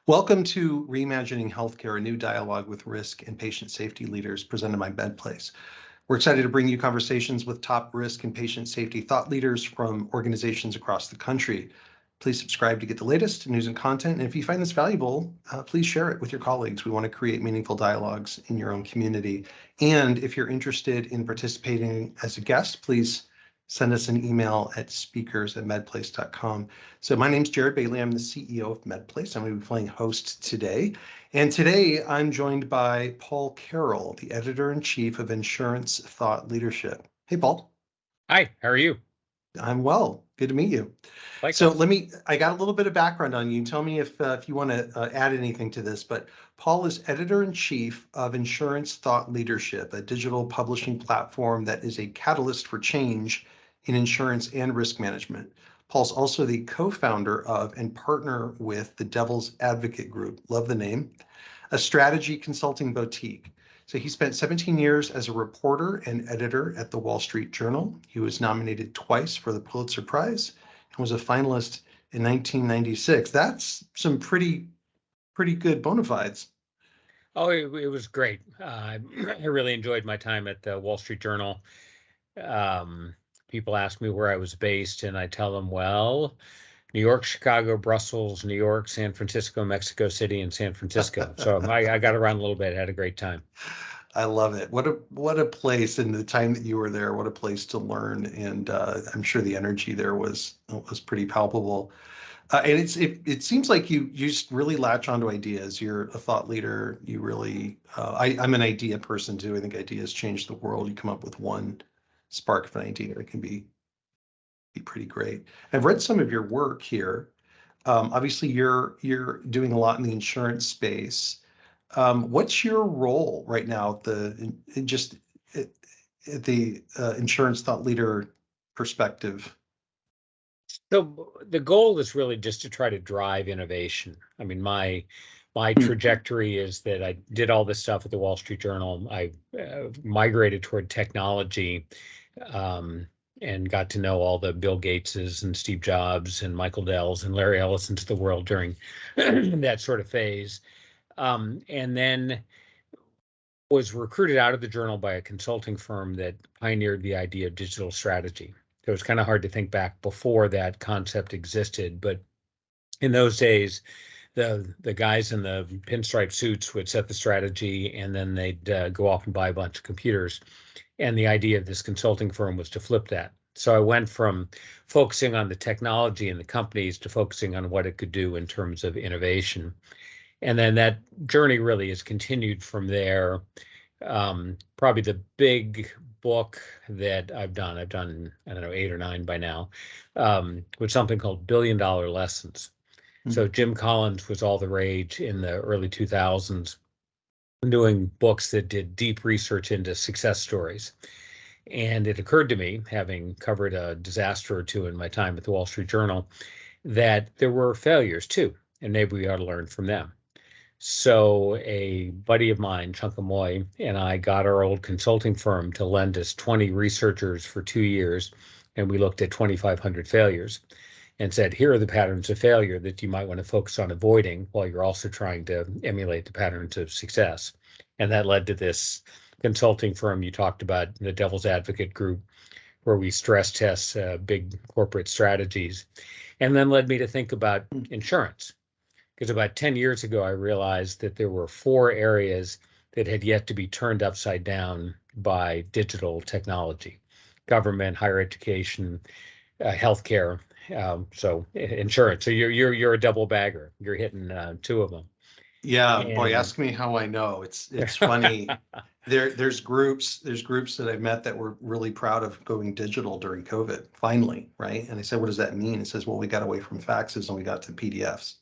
Welcome to Reimagining Healthcare, a new dialogue with risk and patient safety leaders presented by MedPlace. We're excited to bring you conversations with top risk and patient safety thought leaders from organizations across the country. Please subscribe to get the latest news and content. And if you find this valuable, please share it with your colleagues. We want to create meaningful dialogues in your own community. And if you're interested in participating as a guest, please send us an email at speakers@medplace.com. So my name's Jared Bailey. I'm the CEO of MedPlace. I'm going to be playing host today. And today I'm joined by Paul Carroll, the editor-in-chief of Insurance Thought Leadership. Hey, Paul. Hi, how are you? I'm well. Good to meet you. So Likewise. I got a little bit of background on you. Tell me if you want to add anything to this, but Paul is editor-in-chief of Insurance Thought Leadership, a digital publishing platform that is a catalyst for change in insurance and risk management. Paul's also the co-founder of and partner with the Devil's Advocate Group, love the name, a strategy consulting boutique. So he spent 17 years as a reporter and editor at the Wall Street Journal. He was nominated twice for the Pulitzer Prize and was a finalist in 1996. That's some pretty good bona fides. Oh, it was great. I really enjoyed my time at the Wall Street Journal. Um, People ask me where I was based, and I tell them, well, New York, Chicago, Brussels, New York, San Francisco, Mexico City, and San Francisco. So I got around a little bit, had a great time. I love it. What a place, in the time that you were there, what a place to learn. And I'm sure the energy there was pretty palpable. And it seems like you just really latch onto ideas. You're a thought leader. You really I'm an idea person too. I think ideas change the world. You come up with one spark of an idea that can be pretty great. I've read some of your work here. Obviously, you're doing a lot in the insurance space. What's your role right now at the insurance thought leader perspective? So the goal is really just to try to drive innovation. I mean, my Hmm. trajectory is that I did all this stuff at the Wall Street Journal. I migrated toward technology, um, and got to know all the Bill Gateses and Steve Jobs and Michael Dells and Larry Ellisons of the world during that sort of phase. And then was recruited out of the journal by a consulting firm that pioneered the idea of digital strategy. It was kind of hard to think back before that concept existed, but in those days, the guys in the pinstripe suits would set the strategy, and then they'd go off and buy a bunch of computers. And the idea of this consulting firm was to flip that. So I went from focusing on the technology and the companies to focusing on what it could do in terms of innovation. And then that journey really has continued from there. Probably the big book that I've done, I don't know, 8 or 9 by now, was something called $1 Billion Lessons. Hmm. So Jim Collins was all the rage in the early 2000s, doing books that did deep research into success stories. And it occurred to me, having covered a disaster or two in my time at the Wall Street Journal, that there were failures too, and maybe we ought to learn from them. So a buddy of mine, Chunkamoy, and I got our old consulting firm to lend us 20 researchers for 2 years, and we looked at 2,500 failures and said, here are the patterns of failure that you might want to focus on avoiding while you're also trying to emulate the patterns of success. And that led to this consulting firm you talked about, the Devil's Advocate Group, where we stress test big corporate strategies, and then led me to think about insurance. Because about 10 years ago, I realized that there were 4 areas that had yet to be turned upside down by digital technology: government, higher education, healthcare, so insurance. So you're a double bagger. You're hitting 2 of them. Yeah, boy, And ask me how I know. It's funny. There's groups that I've met that were really proud of going digital during COVID, finally, right? And I said, what does that mean? It says, well, we got away from faxes and we got to PDFs.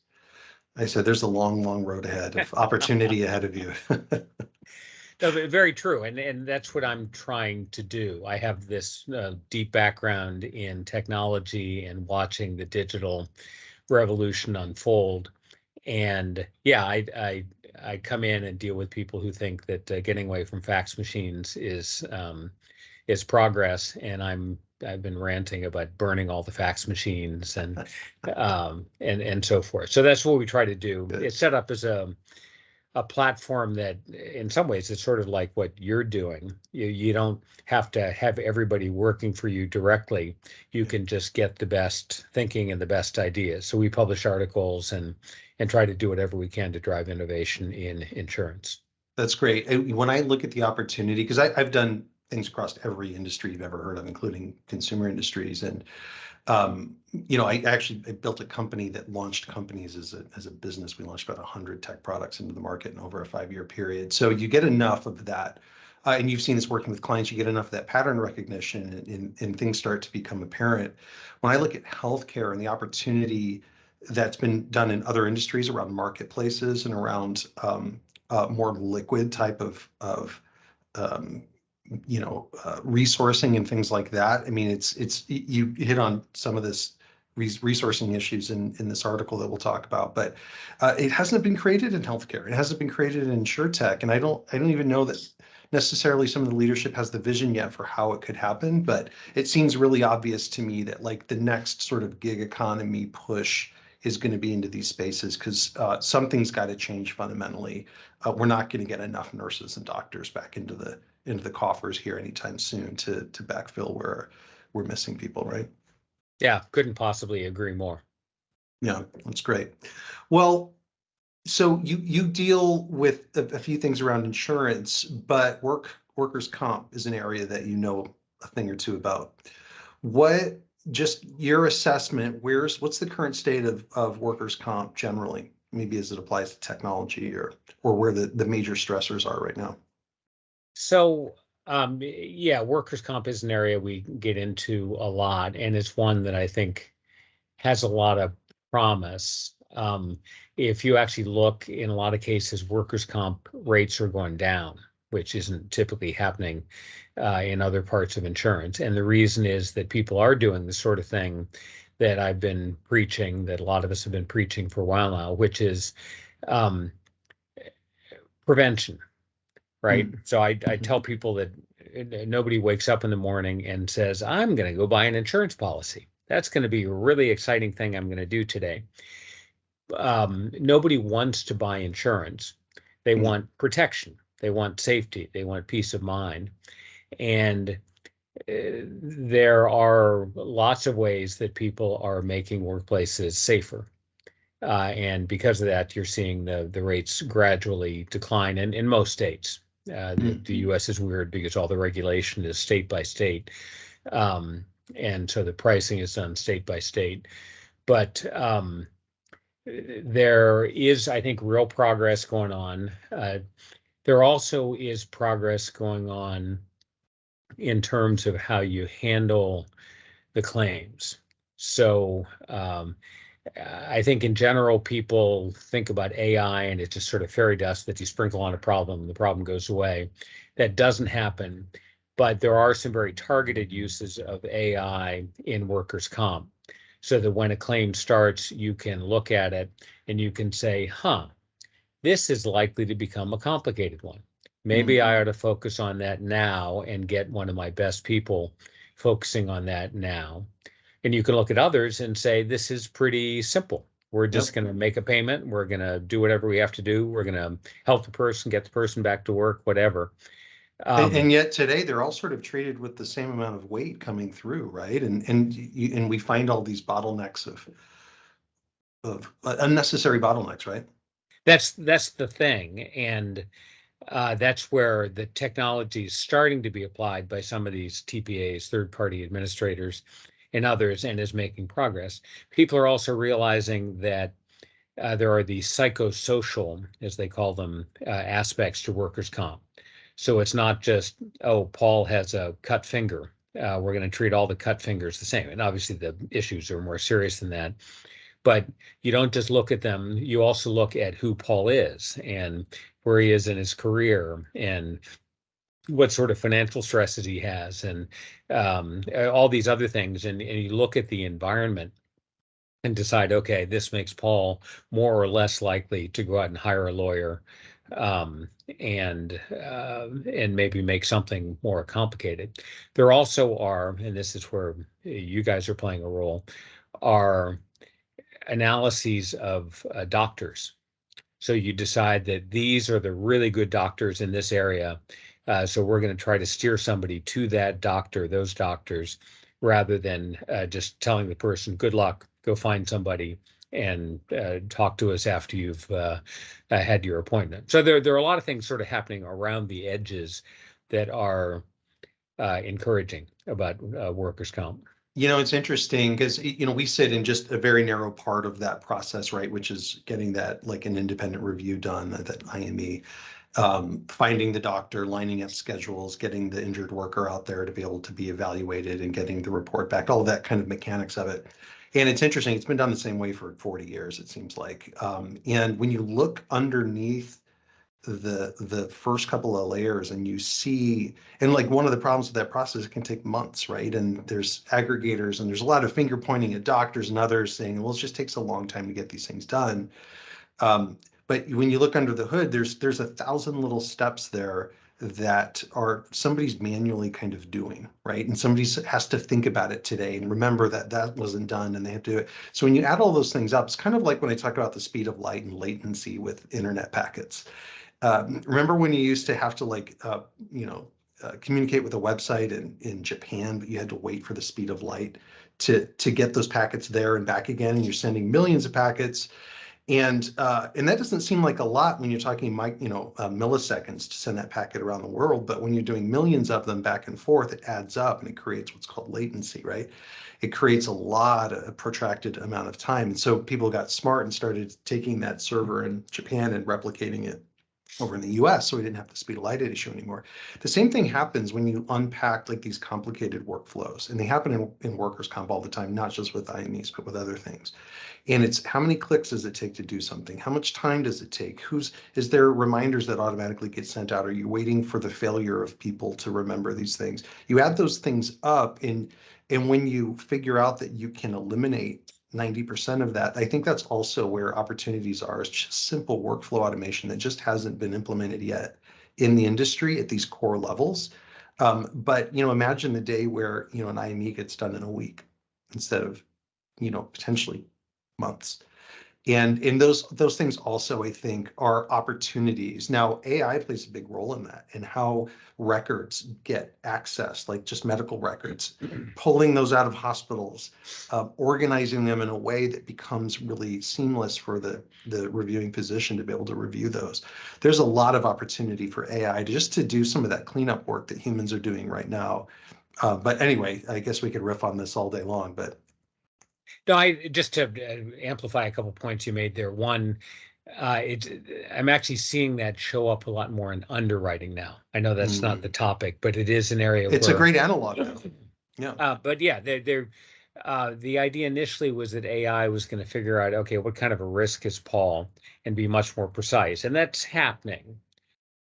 I said, there's a long, long road ahead of opportunity ahead of you. no, but very true, and that's what I'm trying to do. I have this deep background in technology and watching the digital revolution unfold. And yeah, I come in and deal with people who think that getting away from fax machines is progress, and I'm I've been ranting about burning all the fax machines and so forth. So that's what we try to do. Good. It's set up as a platform that in some ways it's sort of like what you're doing. You don't have to have everybody working for you directly. You Yeah. can just get the best thinking and the best ideas. So we publish articles and try to do whatever we can to drive innovation in insurance. That's great. When I look at the opportunity, because I've done things across every industry you've ever heard of, including consumer industries, and I built a company that launched companies as a business. We launched about 100 tech products into the market in over a 5-year period. So you get enough of that, and you've seen this working with clients. You get enough of that pattern recognition, and things start to become apparent. When I look at healthcare and the opportunity that's been done in other industries around marketplaces and around more liquid type of um, resourcing and things like that. I mean, it's you hit on some of this resourcing issues in this article that we'll talk about, but it hasn't been created in healthcare. It hasn't been created in insurtech, and I don't even know that necessarily some of the leadership has the vision yet for how it could happen. But it seems really obvious to me that like the next sort of gig economy push is going to be into these spaces because something's got to change fundamentally. We're not going to get enough nurses and doctors back into the coffers here anytime soon to backfill where we're missing people, right? Yeah, couldn't possibly agree more. Yeah, that's great. Well, so you deal with a few things around insurance, but workers' comp is an area that you know a thing or two about. What just your assessment, what's the current state of workers' comp generally, maybe as it applies to technology or where the major stressors are right now? So, yeah, workers' comp is an area we get into a lot, and it's one that I think has a lot of promise. If you actually look in a lot of cases, workers' comp rates are going down, which isn't typically happening in other parts of insurance. And the reason is that people are doing the sort of thing that I've been preaching, that a lot of us have been preaching for a while now, which is um, prevention, right? Mm, So I mhm. tell people that nobody wakes up in the morning and says, I'm going to go buy an insurance policy. That's going to be a really exciting thing I'm going to do today. Nobody wants to buy insurance. They No. want protection. They want safety. They want peace of mind. And there are lots of ways that people are making workplaces safer. And because of that, you're seeing the rates gradually decline in most states. The Mm. U.S. is weird because all the regulation is state by state. Um, and so the pricing is done state by state. But there is, I think, real progress going on. There also is progress going on in terms of how you handle the claims. So I think in general, people think about AI and it's just sort of fairy dust that you sprinkle on a problem and the problem goes away. That doesn't happen. But there are some very targeted uses of AI in workers' comp so that when a claim starts, you can look at it and you can say, huh, this is likely to become a complicated one. Mm. Maybe I ought to focus on that now and get one of my best people focusing on that now. And you can look at others and say, this is pretty simple. We're just Yep. going to make a payment. We're going to do whatever we have to do. We're going to help the person, get the person back to work, whatever. And Um, yet today they're all sort of treated with the same amount of weight coming through, right? And we find all these bottlenecks of unnecessary bottlenecks, right? that's the thing. And that's where the technology is starting to be applied by some of these TPAs, third party administrators, and others, and is making progress. People are also realizing that there are these psychosocial, as they call them, aspects to workers' comp. So it's not just, oh, Paul has a cut finger. We're going to treat all the cut fingers the same. And obviously, the issues are more serious than that. But you don't just look at them, you also look at who Paul is and where he is in his career and what sort of financial stresses he has and all these other things. And you look at the environment and decide, okay, this makes Paul more or less likely to go out and hire a lawyer um, and maybe make something more complicated. There also are, and this is where you guys are playing a role, are analyses of doctors. So you decide that these are the really good doctors in this area. So we're going to try to steer somebody to that doctor, those doctors, rather than just telling the person, good luck, go find somebody and talk to us after you've had your appointment. So there are a lot of things sort of happening around the edges that are encouraging about workers' comp. It's interesting because, we sit in just a very narrow part of that process, right? Which is getting that like an independent review done, that IME, finding the doctor, lining up schedules, getting the injured worker out there to be able to be evaluated and getting the report back, all that kind of mechanics of it. And it's interesting, it's been done the same way for 40 years, it seems like. And when you look underneath the first couple of layers and you see, and like one of the problems with that process, it can take months, right? And there's aggregators and there's a lot of finger pointing at doctors and others saying, well, it just takes a long time to get these things done. um, but when you look under the hood, there's 1,000 little steps there that are somebody's manually kind of doing, right? And somebody has to think about it today and remember that that wasn't done and they have to do it. So when you add all those things up, it's kind of like when I talk about the speed of light and latency with internet packets. Remember when you used to have to communicate with a website in Japan, but you had to wait for the speed of light to get those packets there and back again, and you're sending millions of packets, and that doesn't seem like a lot when you're talking milliseconds to send that packet around the world, but when you're doing millions of them back and forth, it adds up and it creates what's called latency, right? It creates a lot of protracted amount of time, and so people got smart and started taking that server in Japan and replicating it over in the US, so we didn't have the speed of light issue anymore. The same thing happens when you unpack like these complicated workflows, and they happen in workers' comp all the time, not just with IMEs, but with other things. And it's how many clicks does it take to do something? How much time does it take? Is there reminders that automatically get sent out? Are you waiting for the failure of people to remember these things? You add those things up, and when you figure out that you can eliminate 90% of that, I think that's also where opportunities are. It's just simple workflow automation that just hasn't been implemented yet in the industry at these core levels. But imagine the day where an IME gets done in a week instead of potentially months. And in those things also, I think, are opportunities. Now, AI plays a big role in that and how records get accessed, like just medical records, pulling those out of hospitals, organizing them in a way that becomes really seamless for the reviewing physician to be able to review those. There's a lot of opportunity for AI just to do some of that cleanup work that humans are doing right now. But anyway, I guess we could riff on this all day long, but No, I just to amplify a couple points you made there. One, I'm actually seeing that show up a lot more in underwriting now. I know that's not the mm, topic, but it is an area it's a where, great analog though. Yeah. but yeah, the idea initially was that AI was going to figure out, okay, what kind of a risk is Paul and be much more precise. And that's happening.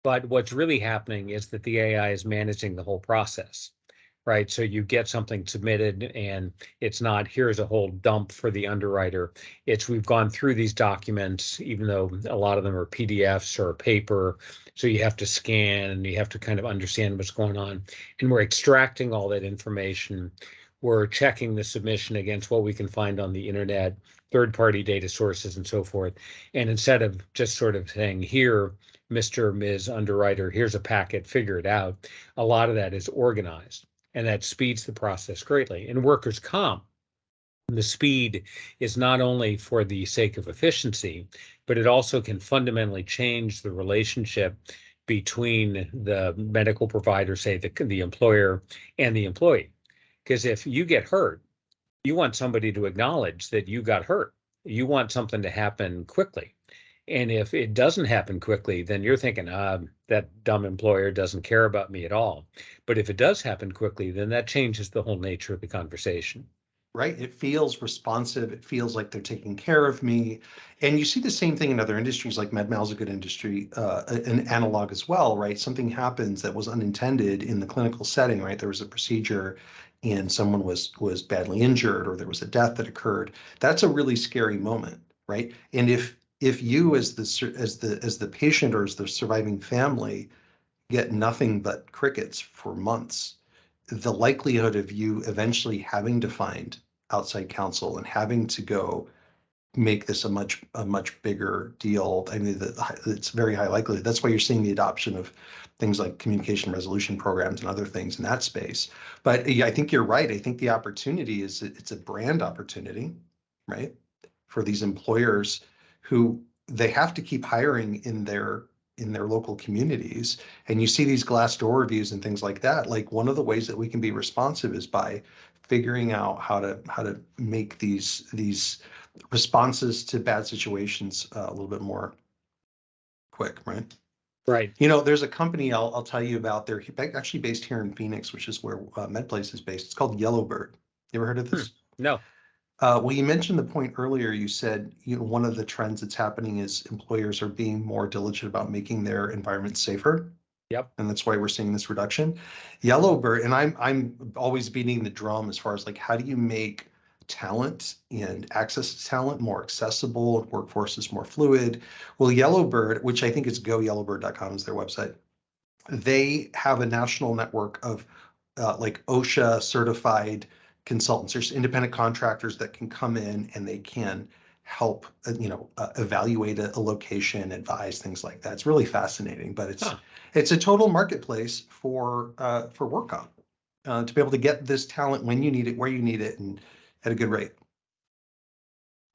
But what's really happening is that the AI is managing the whole process, right? So you get something submitted and it's not, here's a whole dump for the underwriter. It's, we've gone through these documents, even though a lot of them are PDFs or paper. So you have to scan and you have to kind of understand what's going on. And we're extracting all that information. We're checking the submission against what we can find on the internet, third-party data sources, and so forth. And instead of just sort of saying, here, Mr. Ms. Underwriter, here's a packet, figure it out, a lot of that is organized and that speeds the process greatly. In workers' comp, the speed is not only for the sake of efficiency, but it also can fundamentally change the relationship between the medical provider, say the employer, and the employee. Because if you get hurt, you want somebody to acknowledge that you got hurt. You want something to happen quickly. And if it doesn't happen quickly, then you're thinking, that dumb employer doesn't care about me at all. But if it does happen quickly, then that changes the whole nature of the conversation. Right? It feels responsive. It feels like they're taking care of me. And you see the same thing in other industries, like MedMal is a good industry, an analog as well, right? Something happens that was unintended in the clinical setting, right? There was a procedure and someone was badly injured or there was a death that occurred. That's a really scary moment, right? And if if you as the patient or as the surviving family get nothing but crickets for months, the likelihood of you eventually having to find outside counsel and having to go make this a much bigger deal. I mean, it's very high likelihood. That's why you're seeing the adoption of things like communication resolution programs and other things in that space. But yeah, I think you're right. I think the opportunity is it's a brand opportunity, right? For these employers who they have to keep hiring in their local communities. And you see these Glassdoor reviews and things like that. Like one of the ways that we can be responsive is by figuring out how to make these responses to bad situations a little bit more quick, right? Right. There's a company I'll tell you about. They're actually based here in Phoenix, which is where MedPlace is based. It's called Yellowbird. You ever heard of Hmm. this? No. Well, you mentioned the point earlier. You said one of the trends that's happening is employers are being more diligent about making their environment safer, Yep. and that's why we're seeing this reduction. Yellowbird, and I'm always beating the drum as far as like how do you make talent and access to talent more accessible and workforces more fluid. Well, Yellowbird, which I think is goyellowbird.com is their website, they have a national network of like OSHA certified consultants. There's independent contractors that can come in and they can help, evaluate a location, advise things like that. It's really fascinating, but it's Huh. it's a total marketplace for work comp to be able to get this talent when you need it, where you need it, and at a good rate.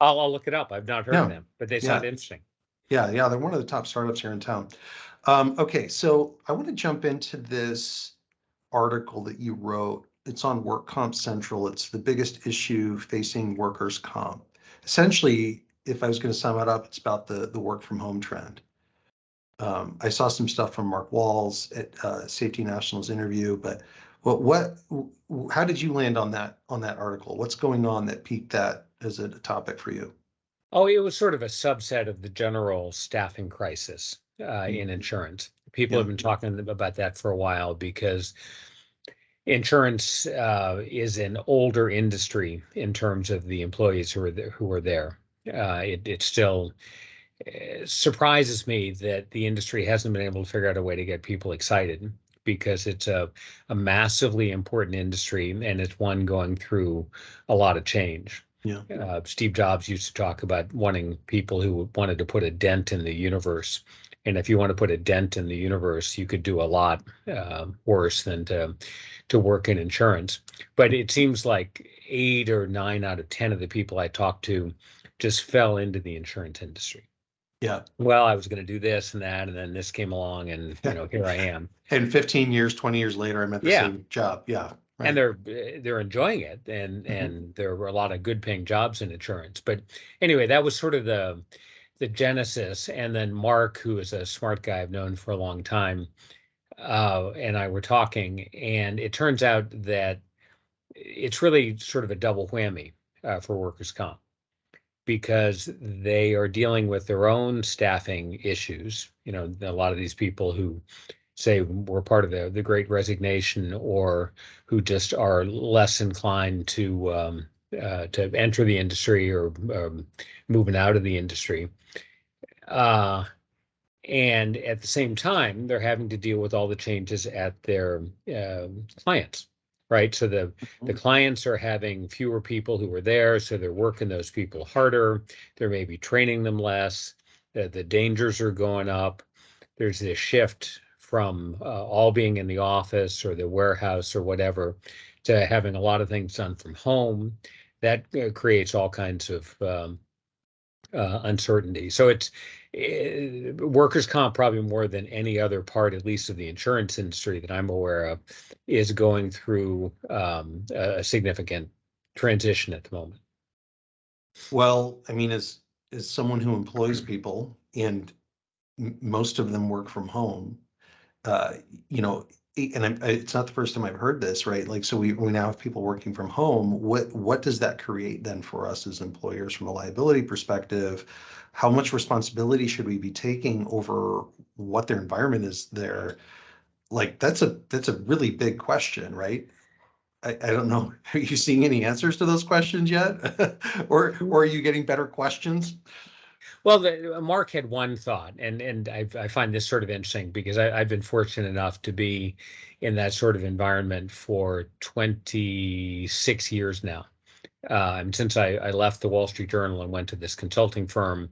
I'll look it up. I've not heard of Yeah, them, but they sound yeah, interesting. yeah. They're one of the top startups here in town. Okay, so I want to jump into this article that you wrote. It's on Work Comp Central. It's the biggest issue facing workers' comp. Essentially, if I was going to sum it up, it's about the work from home trend. I saw some stuff from Mark Walls at Safety National's interview, but how did you land on that article? What's going on that piqued that as a topic for you? Oh, it was sort of a subset of the general staffing crisis in Mhm. insurance. People have Yeah, been talking about that for a while because insurance is an older industry in terms of the employees who are there. It still surprises me that the industry hasn't been able to figure out a way to get people excited because it's a massively important industry and it's one going through a lot of change. yeah, Steve Jobs used to talk about wanting people who wanted to put a dent in the universe. And if you want to put a dent in the universe, you could do a lot worse than to work in insurance. But it seems like 8 or 9 out of 10 of the people I talked to just fell into the insurance industry. yeah, Well, I was going to do this and that, and then this came along, and yeah. here I am. And 15 years, 20 years later, I'm at the Yeah, same job. Yeah, and right. they're enjoying it, and Mhm. there were a lot of good paying jobs in insurance. But anyway, that was sort of the genesis. And then Mark, who is a smart guy I've known for a long time, and I were talking, and it turns out that it's really sort of a double whammy for workers' comp because they are dealing with their own staffing issues. A lot of these people who say were part of the Great Resignation or who just are less inclined to enter the industry or moving out of the industry. Uh, and at the same time, they're having to deal with all the changes at their clients, right? So the clients are having fewer people who are there, so they're working those people harder. They're maybe training them less. The dangers are going up. There's this shift from all being in the office or the warehouse or whatever to having a lot of things done from home. That creates all kinds of uncertainty. So it's workers' comp probably more than any other part, at least of the insurance industry that I'm aware of, is going through a significant transition at the moment. Well, I mean, as someone who employs people and most of them work from home, uh, you know, and it's not the first time I've heard this, right? Like, so we now have people working from home. What does that create then for us as employers from a liability perspective? How much responsibility should we be taking over what their environment is there? Like, that's a really big question, right? I don't know. Are you seeing any answers to those questions yet? Or are you getting better questions? Well, Mark had one thought, and I find this sort of interesting because I've been fortunate enough to be in that sort of environment for 26 years now. And since I left the Wall Street Journal and went to this consulting firm,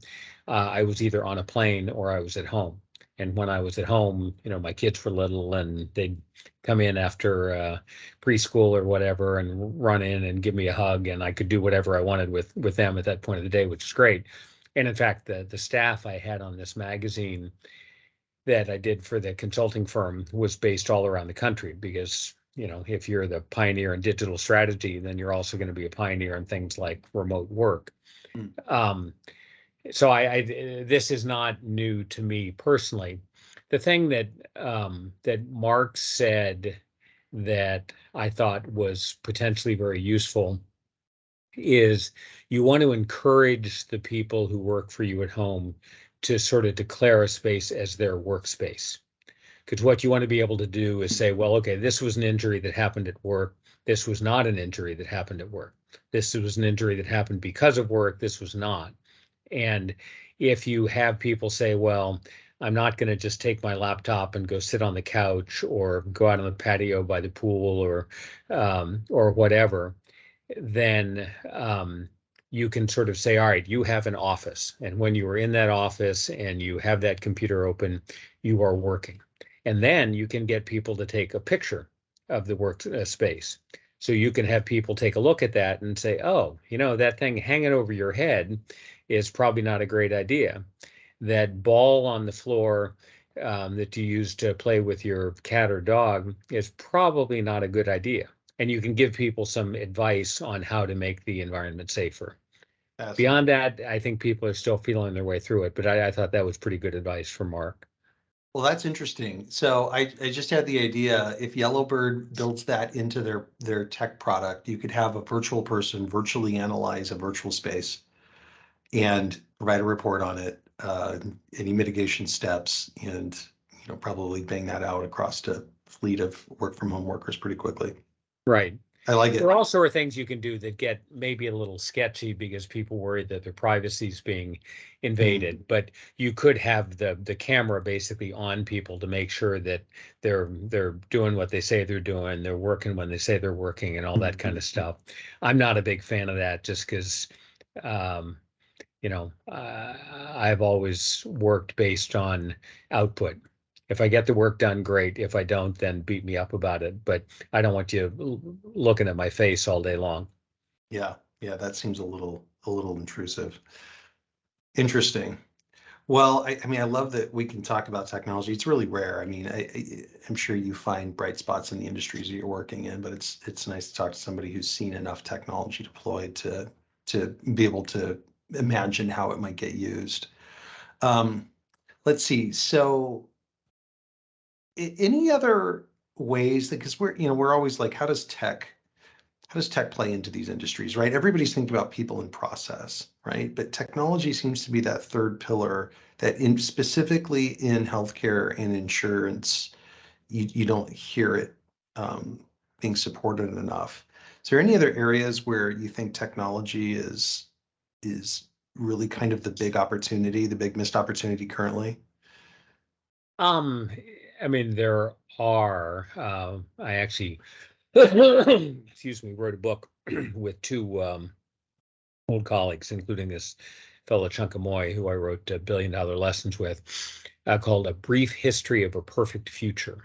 I was either on a plane or I was at home. And when I was at home, my kids were little and they'd come in after preschool or whatever and run in and give me a hug, and I could do whatever I wanted with them at that point of the day, which is great. And in fact, the staff I had on this magazine that I did for the consulting firm was based all around the country because, if you're the pioneer in digital strategy, then you're also going to be a pioneer in things like remote work. Mm. Um, so this is not new to me personally. The thing that Mark said that I thought was potentially very useful is you want to encourage the people who work for you at home to sort of declare a space as their workspace. Because what you want to be able to do is say, well, okay, this was an injury that happened at work. This was not an injury that happened at work. This was an injury that happened because of work. This was not. And if you have people say, well, I'm not going to just take my laptop and go sit on the couch or go out on the patio by the pool or whatever, then you can sort of say, all right, you have an office. And when you are in that office and you have that computer open, you are working. And then you can get people to take a picture of the work space. So you can have people take a look at that and say, oh, that thing hanging over your head is probably not a great idea. That ball on the floor that you use to play with your cat or dog is probably not a good idea. And you can give people some advice on how to make the environment safer. Fascinating. Beyond that, I think people are still feeling their way through it, but I thought that was pretty good advice from Mark. Well, that's interesting. So I just had the idea, if Yellowbird builds that into their tech product, you could have a virtual person virtually analyze a virtual space and write a report on it, any mitigation steps, and probably bang that out across a fleet of work from home workers pretty quickly. Right. I like There it. also are things you can do that get maybe a little sketchy because people worry that their privacy is being Mm, invaded. But you could have the camera basically on people to make sure that they're doing what they say they're doing, they're working when they say they're working, and all that kind mhm. of stuff. I'm not a big fan of that just because I've always worked based on output. If I get the work done, great. If I don't, then beat me up about it. But I don't want you looking at my face all day long. Yeah, yeah, that seems a little intrusive. Interesting. Well, I mean, I love that we can talk about technology. It's really rare. I mean, I'm sure you find bright spots in the industries that you're working in, but it's nice to talk to somebody who's seen enough technology deployed to be able to imagine how it might get used. Um, let's see. So, any other ways that, because we're always like, how does tech play into these industries, right? Everybody's thinking about people and process, right? But technology seems to be that third pillar that specifically in healthcare and insurance, you don't hear it um, being supported enough. Is there any other areas where you think technology is really kind of the big opportunity, the big missed opportunity currently? Um, I mean, there are. I actually, excuse me, wrote a book with two old colleagues, including this fellow Chunkamoy, who I wrote Billion Dollar Lessons with, called A Brief History of a Perfect Future,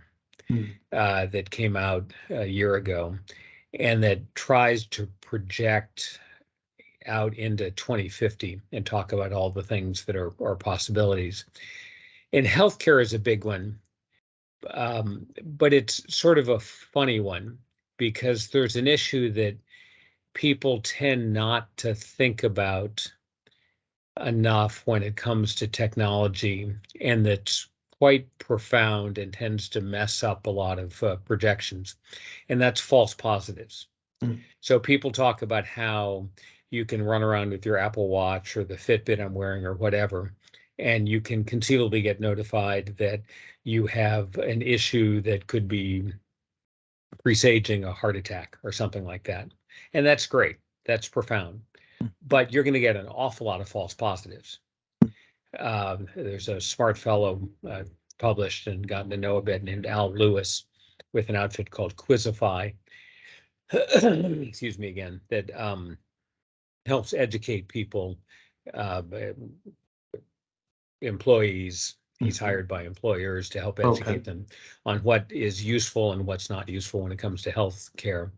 Mm, that came out a year ago, and that tries to project out into 2050 and talk about all the things that are possibilities. And healthcare is a big one, but it's sort of a funny one because there's an issue that people tend not to think about enough when it comes to technology, and that's quite profound and tends to mess up a lot of projections, and that's false positives. mm, So people talk about how you can run around with your Apple Watch or the Fitbit I'm wearing or whatever, and you can conceivably get notified that you have an issue that could be presaging a heart attack or something like that. And that's great. That's profound. mm, But you're going to get an awful lot of false positives. There's a smart fellow published and gotten to know a bit named Al Lewis with an outfit called Quizify. Excuse me again, that helps educate people, uh, employees. He's Mhm. hired by employers to help Okay. educate them on what is useful and what's not useful when it comes to health care.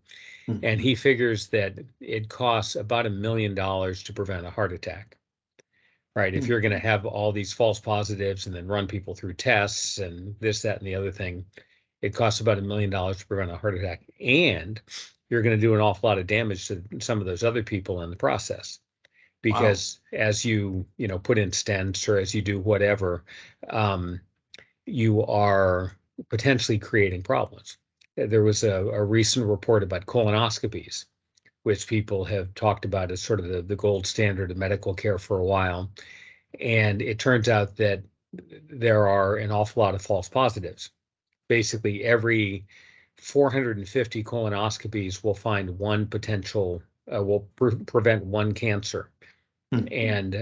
And Mhm. he figures that it costs about $1 million to prevent a heart attack, right? If Mhm. you're going to have all these false positives and then run people through tests and this, that, and the other thing, it costs about $1 million to prevent a heart attack. And you're going to do an awful lot of damage to some of those other people in the process. Wow. Because as put in stents or as you do whatever, um, you are potentially creating problems. There was a recent report about colonoscopies, which people have talked about as sort of the gold standard of medical care for a while. And it turns out that there are an awful lot of false positives. Basically, every 450 colonoscopies will find one potential, will prevent one cancer. Mhm. And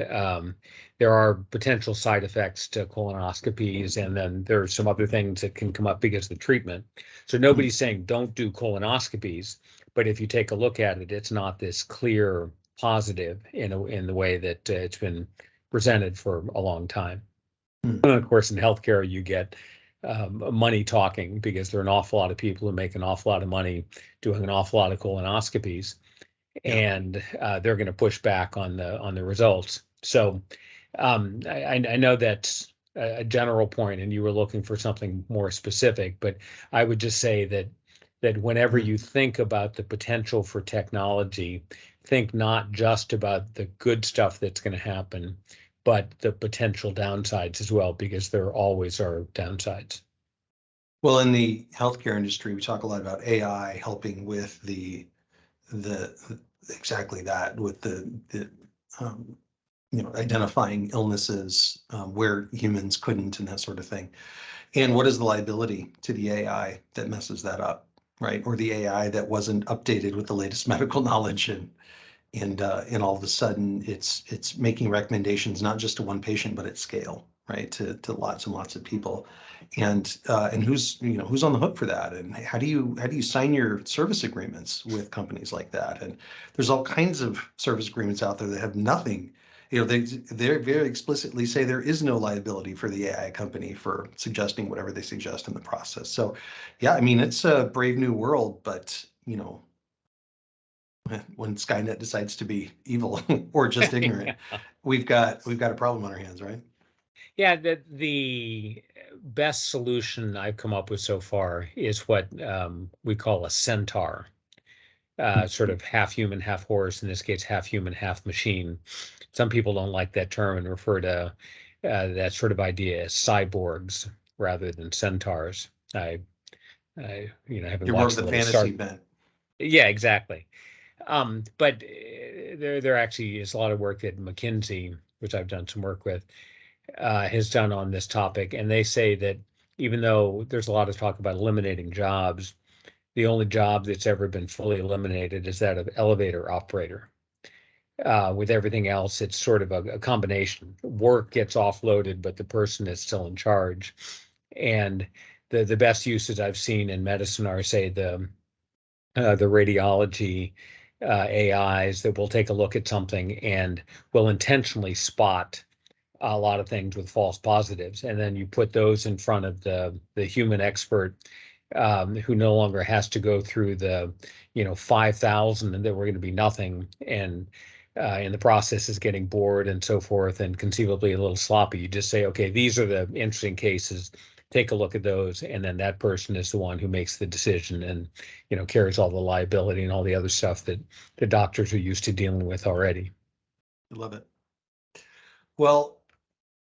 there are potential side effects to colonoscopies, and then there's some other things that can come up because of the treatment. So Mhm. nobody's saying don't do colonoscopies, but if you take a look at it, it's not this clear positive in the way that it's been presented for a long time. And of Mhm. course, in healthcare, you get money talking because there are an awful lot of people who make an awful lot of money doing an awful lot of colonoscopies, Yeah. and they're going to push back on the results. So I know that's a general point, and you were looking for something more specific, but I would just say that whenever you Mhm. think about the potential for technology, think not just about the good stuff that's going to happen, but the potential downsides as well, because there always are downsides. Well, in the healthcare industry, we talk a lot about AI helping with the exactly that with the um, identifying illnesses where humans couldn't and that sort of thing. And what is the liability to the AI that messes that up, right? Or the AI that wasn't updated with the latest medical knowledge and all of a sudden it's making recommendations not just to one patient but at scale, right, to lots and lots of people, and who's on the hook for that, and how do you sign your service agreements with companies like that? And there's all kinds of service agreements out there that have nothing. They very explicitly say there is no liability for the AI company for suggesting whatever they suggest in the process. So yeah, I mean, it's a brave new world, but when Skynet decides to be evil or just ignorant, we've got a problem on our hands, right? Yeah, the best solution I've come up with so far is what we call a centaur, sort of half human, half horse, in this case, half human, half machine. Some people don't like that term and refer to that sort of idea as cyborgs rather than centaurs. Having You're more of watched a the little fantasy Star. bent. Yeah, exactly. But there actually is a lot of work that McKinsey, which I've done some work with, has done on this topic, and they say that even though there's a lot of talk about eliminating jobs, the only job that's ever been fully eliminated is that of elevator operator. With everything else, it's sort of a combination. Work gets offloaded, but the person is still in charge. And the best uses I've seen in medicine are, say, the radiology AIs that will take a look at something and will intentionally spot a lot of things with false positives, and then you put those in front of the human expert, who no longer has to go through the 5,000 and there were going to be nothing, and in the process is getting bored and so forth and conceivably a little sloppy. You just say, okay, these are the interesting cases, take a look at those, and then that person is the one who makes the decision and carries all the liability and all the other stuff that the doctors are used to dealing with already. I love it. Well,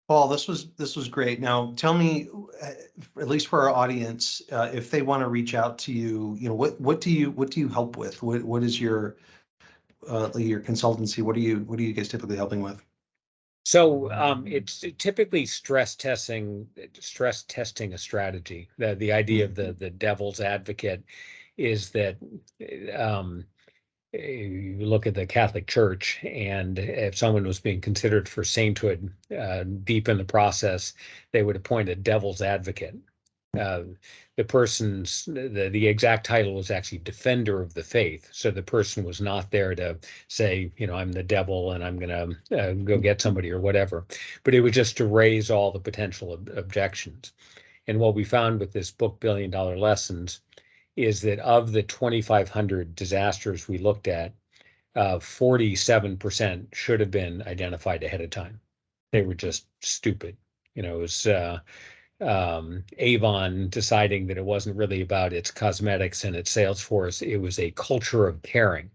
Paul, this was great. Now, tell me, at least for our audience, if they want to reach out to you, what do you help with? What is your consultancy? What are you guys typically helping with? So it's typically stress testing a strategy. The idea of Mhm. the devil's advocate is that um, you look at the Catholic Church, and if someone was being considered for sainthood deep in the process, they would appoint a devil's advocate. Uh, the exact title was actually defender of the faith. So the person was not there to say, I'm the devil and I'm going to go get somebody or whatever, but it was just to raise all the potential objections. And what we found with this book, Billion Dollar Lessons, is that of the 2,500 disasters we looked at, 47% should have been identified ahead of time. They were just stupid. It was Avon deciding that it wasn't really about its cosmetics and its sales force. It was a culture of caring.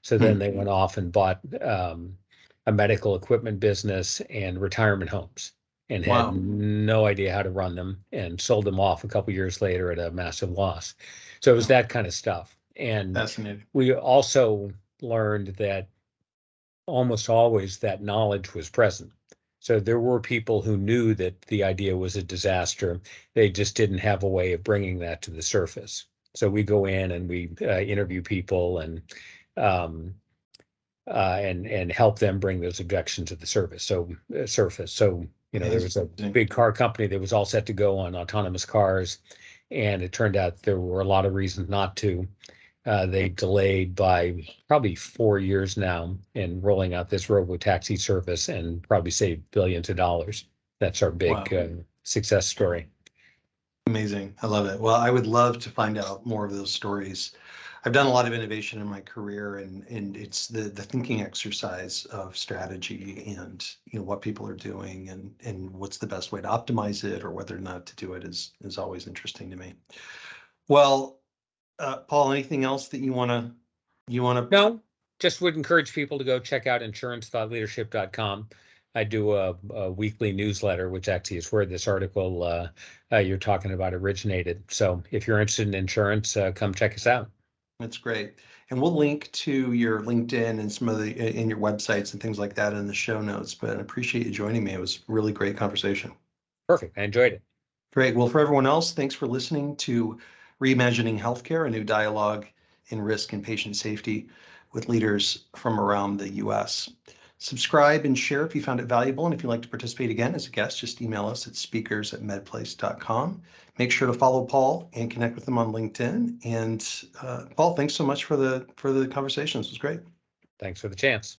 So then they went off and bought a medical equipment business and retirement homes and had Wow. no idea how to run them and sold them off a couple years later at a massive loss. So it was that kind of stuff. And Fascinating. we also learned that almost always that knowledge was present. So there were people who knew that the idea was a disaster. They just didn't have a way of bringing that to the surface. So we go in and we interview people um, and help them bring those objections to the surface. So there was a Amazing. big car company that was all set to go on autonomous cars, and it turned out there were a lot of reasons not to. They delayed by probably 4 years now in rolling out this robo-taxi service and probably saved billions of dollars. That's our big Wow. success story. Amazing. I love it. Well, I would love to find out more of those stories. I've done a lot of innovation in my career, and it's the thinking exercise of strategy and what people are doing and what's the best way to optimize it or whether or not to do it is always interesting to me. Well, Paul, anything else that you want to No, just would encourage people to go check out insurancethoughtleadership.com. I do a weekly newsletter, which actually is where this article you're talking about originated. So if you're interested in insurance, come check us out. That's great. And we'll link to your LinkedIn and some of the in your websites and things like that in the show notes. But I appreciate you joining me. It was a really great conversation. Perfect. I enjoyed it. Great. Well, for everyone else, thanks for listening to Reimagining Healthcare, a new dialogue in risk and patient safety with leaders from around the US. Subscribe and share if you found it valuable. And if you'd like to participate again as a guest, just email us at speakers@medplace.com. Make sure to follow Paul and connect with him on LinkedIn. And Paul, thanks so much for the conversation. This was great. Thanks for the chance.